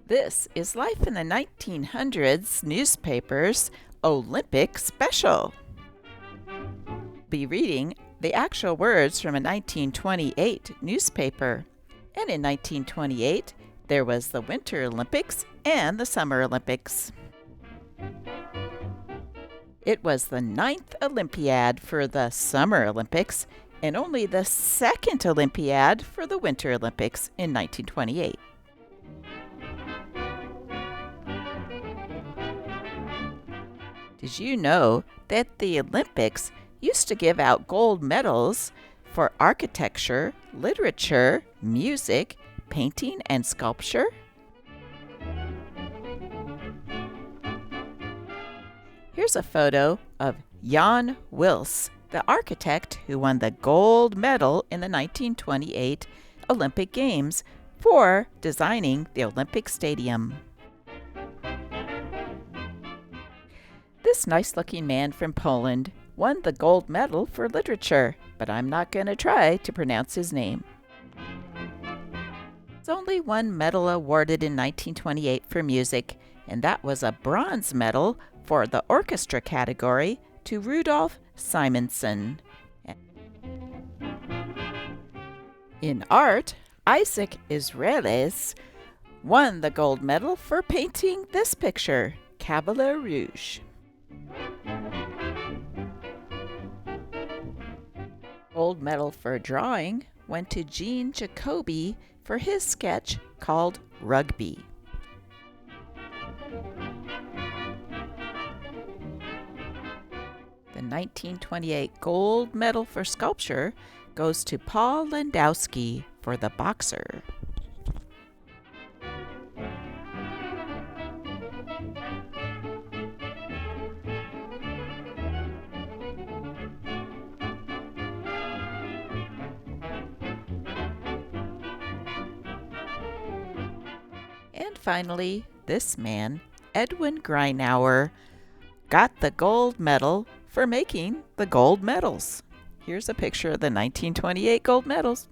This is Life in the 1900s newspaper's Olympic special. Be reading the actual words from a 1928 newspaper. And in 1928, there was the Winter Olympics and the Summer Olympics. It was the 9th Olympiad for the Summer Olympics and only the 2nd Olympiad for the Winter Olympics in 1928. Did you know that the Olympics used to give out gold medals for architecture, literature, music, painting, and sculpture? Here's a photo of Jan Wils, the architect who won the gold medal in the 1928 Olympic Games for designing the Olympic Stadium. This nice-looking man from Poland won the gold medal for literature, but I'm not going to try to pronounce his name. There's only one medal awarded in 1928 for music, and that was a bronze medal for the orchestra category to Rudolf Simonson. In art, Isaac Israelis won the gold medal for painting this picture, Cavalier Rouge. Gold medal for drawing went to Jean Jacobi for his sketch called Rugby. The 1928 gold medal for sculpture goes to Paul Landowski for The Boxer. And finally, this man, Edwin Greinauer, got the gold medal for making the gold medals. Here's a picture of the 1928 gold medals.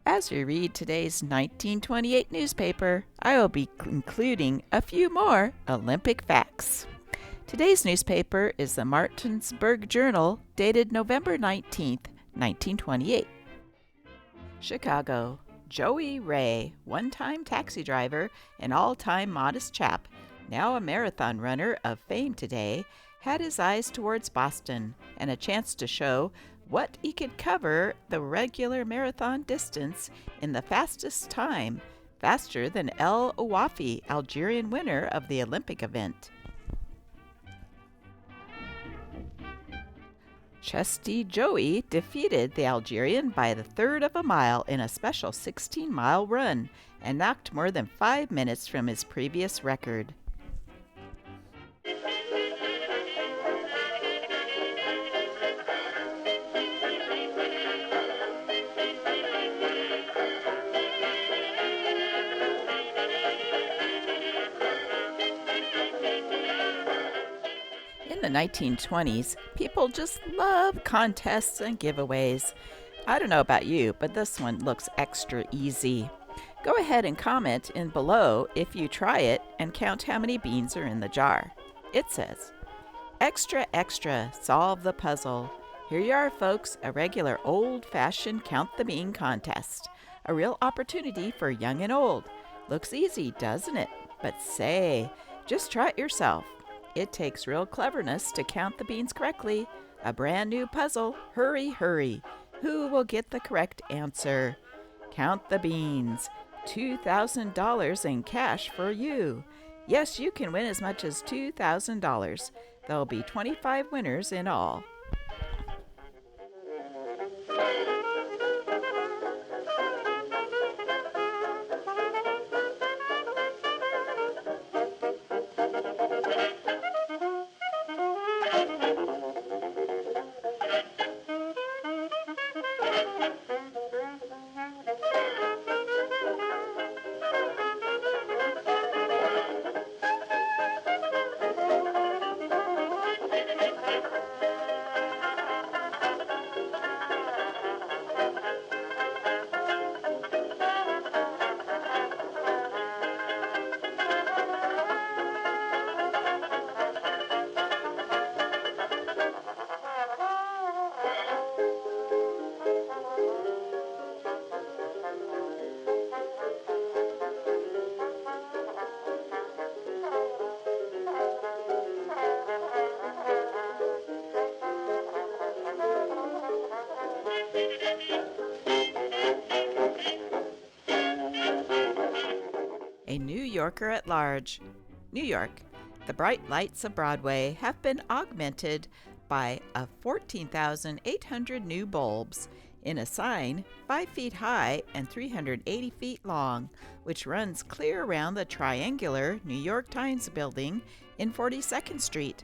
As we read today's 1928 newspaper, I will be including a few more Olympic facts. Today's newspaper is the Martinsburg Journal, dated November 19th, 1928. Chicago. Joey Ray, one-time taxi driver and all-time modest chap, now a marathon runner of fame today, had his eyes towards Boston and a chance to show what he could cover the regular marathon distance in the fastest time, faster than El Ouafi, Algerian winner of the Olympic event. Chesty Joey defeated the Algerian by the third of a mile in a special 16-mile run and knocked more than 5 minutes from his previous record. In the 1920s, people just loved contests and giveaways. I don't know about you, but this one looks extra easy. Go ahead and comment in below if you try it and count how many beans are in the jar. It says, "Extra, extra, solve the puzzle." Here you are, folks, a regular old-fashioned count the bean contest. A real opportunity for young and old. Looks easy, doesn't it? But say, just try it yourself. It takes real cleverness to count the beans correctly. A brand new puzzle. Hurry, hurry. Who will get the correct answer? Count the beans. $2,000 in cash for you. Yes, you can win as much as $2,000. There'll be 25 winners in all. A New Yorker at Large. New York. The bright lights of Broadway have been augmented by 14,800 new bulbs in a sign 5 feet high and 380 feet long, which runs clear around the triangular New York Times building in 42nd Street.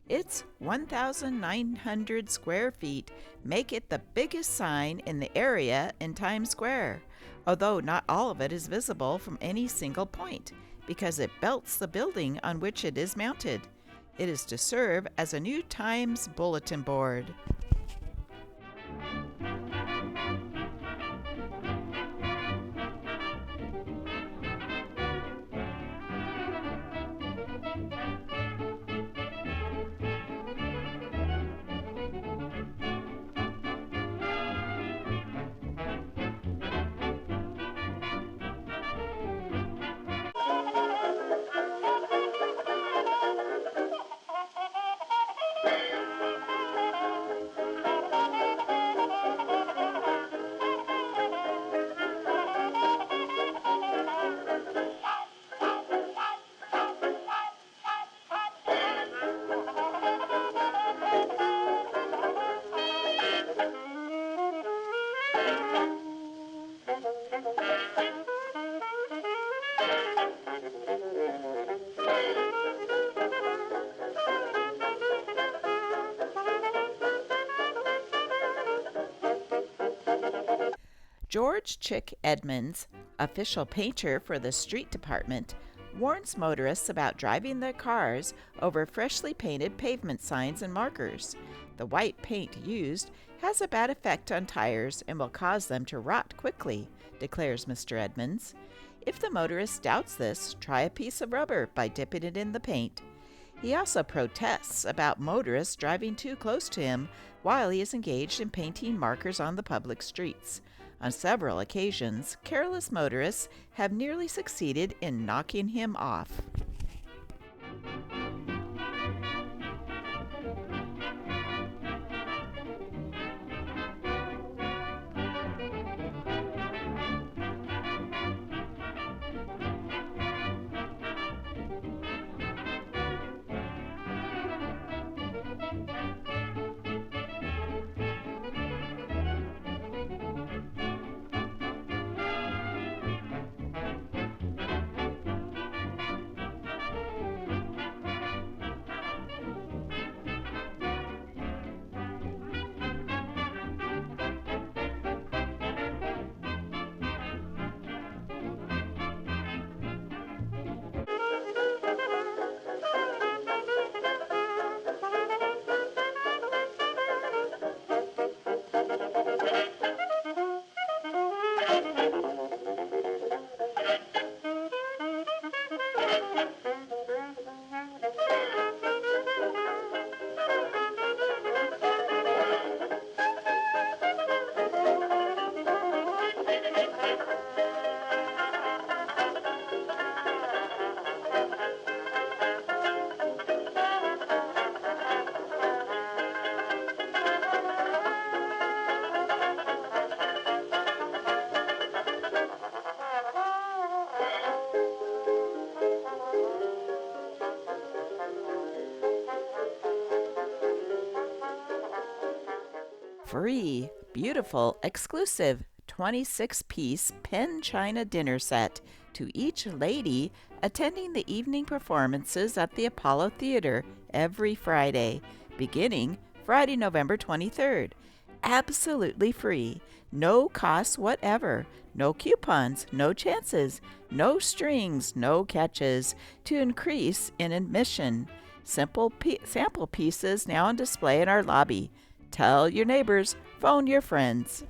Its 1,900 square feet make it the biggest sign in the area in Times Square, although not all of it is visible from any single point because it belts the building on which it is mounted. It is to serve as a new Times bulletin board. George Chick Edmonds, official painter for the street department, warns motorists about driving their cars over freshly painted pavement signs and markers. The white paint used has a bad effect on tires and will cause them to rot quickly, declares Mr. Edmonds. If the motorist doubts this, try a piece of rubber by dipping it in the paint. He also protests about motorists driving too close to him while he is engaged in painting markers on the public streets. On several occasions, careless motorists have nearly succeeded in knocking him off. Free, beautiful, exclusive 26-piece pen china dinner set to each lady attending the evening performances at the Apollo Theater every Friday, beginning Friday, November 23rd. Absolutely free, no cost whatever, no coupons, no chances, no strings, no catches to increase in admission. Sample pieces now on display in our lobby. Tell your neighbors, phone your friends.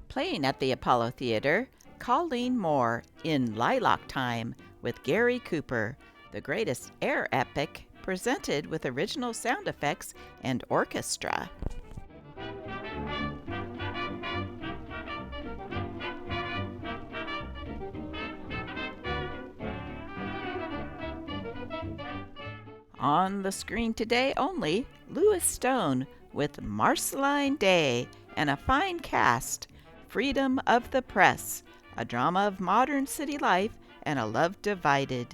Playing at the Apollo Theater, Colleen Moore in Lilac Time with Gary Cooper, the greatest air epic presented with original sound effects and orchestra. On the screen today only, Louis Stone with Marceline Day and a fine cast. Freedom of the Press, a drama of modern city life and a love divided.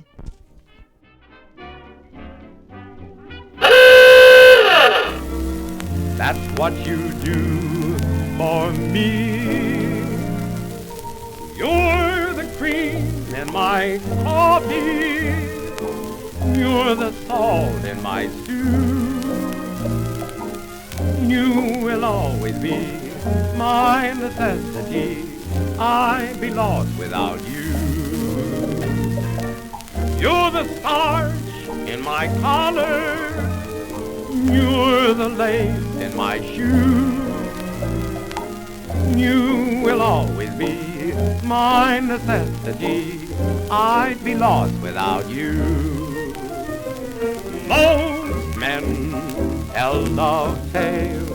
That's what you do for me. You're the cream in my coffee. You're the salt in my stew. You will always be my necessity. I'd be lost without you. You're the starch in my collar. You're the lace in my shoe. You will always be my necessity. I'd be lost without you. Most men tell love tales,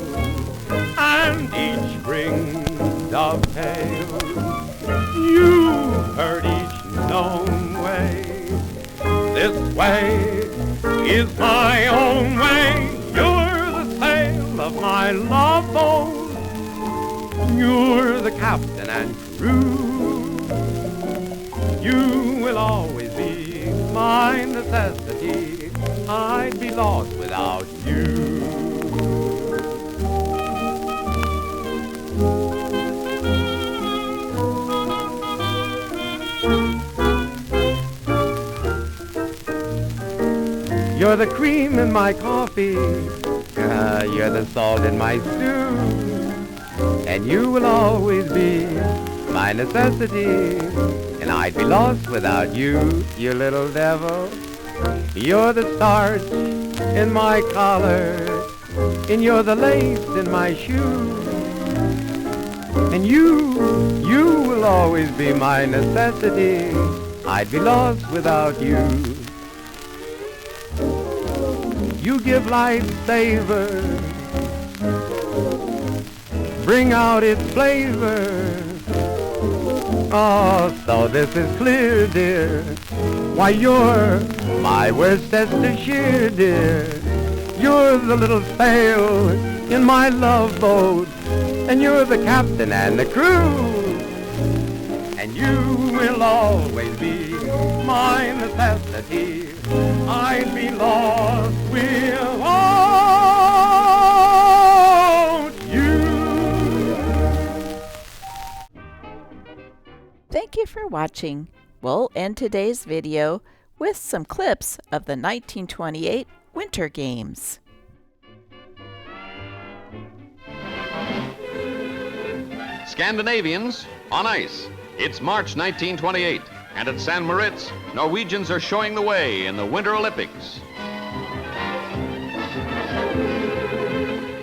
and each brings dovetails. You've heard each known way. This way is my own way. You're the sail of my love boat. You're the captain and crew. You will always be my necessity. I'd be lost without you. You're the cream in my coffee. You're the salt in my stew. And you will always be my necessity. And I'd be lost without you, you little devil. You're the starch in my collar. And you're the lace in my shoe. And you will always be my necessity. I'd be lost without you. You give life savor, bring out its flavor. Oh, so this is clear, dear. Why, you're my Worcestershire, dear. You're the little sail in my love boat, and you're the captain and the crew. And you will always be my necessity. I'd be lost without you. Thank you for watching. We'll end today's video with some clips of the 1928 Winter Games. Scandinavians on ice. It's March 1928, and at San Moritz, Norwegians are showing the way in the Winter Olympics.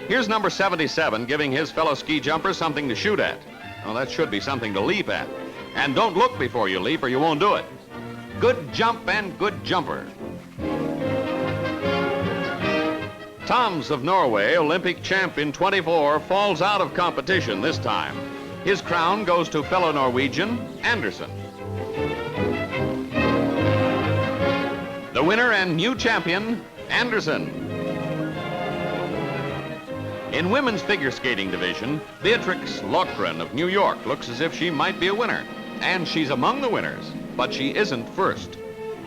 Here's number 77 giving his fellow ski jumpers something to shoot at. Well, that should be something to leap at. And don't look before you leap or you won't do it. Good jump and good jumper. Toms of Norway, Olympic champ in 24, falls out of competition this time. His crown goes to fellow Norwegian, Andersen. The winner and new champion, Andersen. In women's figure skating division, Beatrix Lokren of New York looks as if she might be a winner. And she's among the winners, but she isn't first.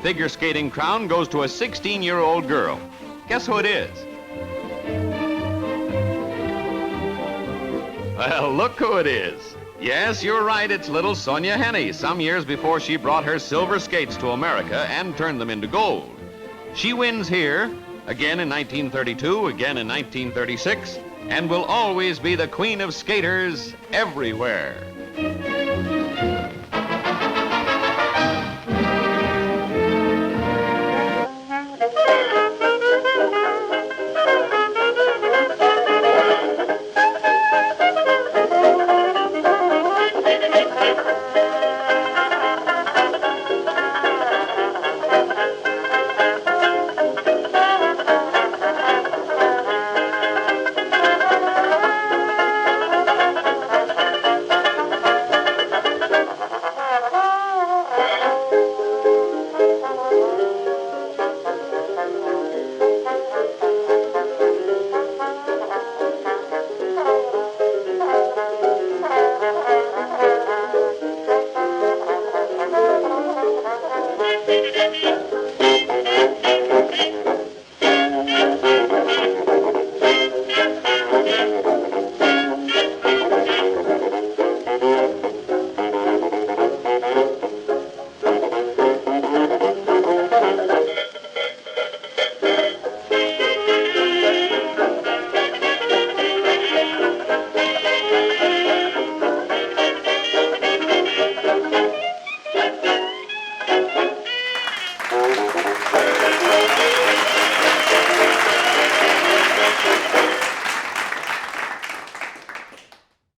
Figure skating crown goes to a 16-year-old girl. Guess who it is? Well, look who it is. Yes, you're right, it's little Sonia Henne, some years before she brought her silver skates to America and turned them into gold. She wins here, again in 1932, again in 1936, and will always be the queen of skaters everywhere.